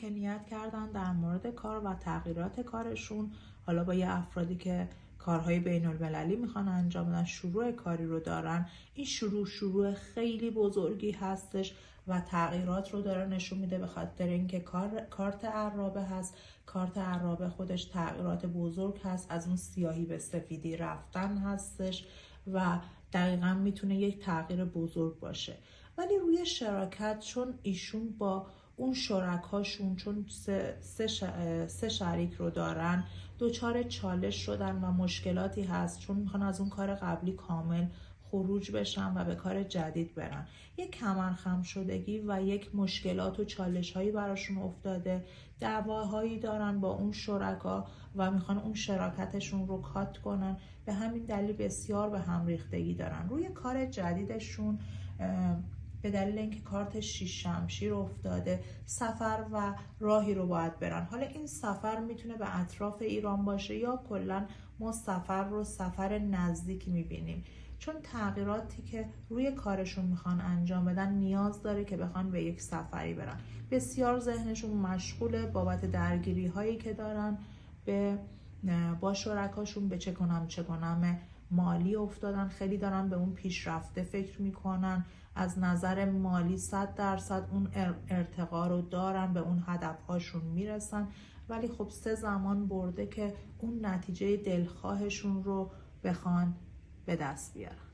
که نیت کردن در مورد کار و تغییرات کارشون، حالا با یه افرادی که کارهای بین المللی میخوان انجام بدن، شروع کاری رو دارن، این شروع خیلی بزرگی هستش و تغییرات رو داره نشون میده، به خاطر اینکه کارت عرابه هست. کارت عرابه خودش تغییرات بزرگ هست، از اون سیاهی به سفیدی رفتن هستش و دقیقا میتونه یک تغییر بزرگ باشه. ولی روی شراکت، چون ایشون با اون شرکاشون، چون سه شریک رو دارن، دوچار چالش شدن و مشکلاتی هست، چون میخوان از اون کار قبلی کامل خروج بشن و به کار جدید برن. یک کمرخم شدگی و یک مشکلات و چالش هایی براشون افتاده، دعواهایی دارن با اون شرکا و میخوان اون شراکتشون رو کات کنن. به همین دلیل بسیار به هم ریختگی دارن. روی کار جدیدشون به دلیل اینکه کارت 6 شمشیر افتاده، سفر و راهی رو باید برن. حالا این سفر میتونه به اطراف ایران باشه یا کلا ما سفر رو سفر نزدیک میبینیم، چون تغییراتی که روی کارشون میخوان انجام بدن نیاز داره که بخوان به یک سفری برن. بسیار ذهنشون مشغوله بابت درگیری هایی که دارن با شرکاشون، به چه کنم مالی افتادن. خیلی دارن به اون پیشرفته فکر میکنن، از نظر مالی 100% اون ارتقا رو دارن، به اون هدفهاشون میرسن. ولی خب 3 زمان برده که اون نتیجه دلخواهشون رو بخوان به دست بیارن.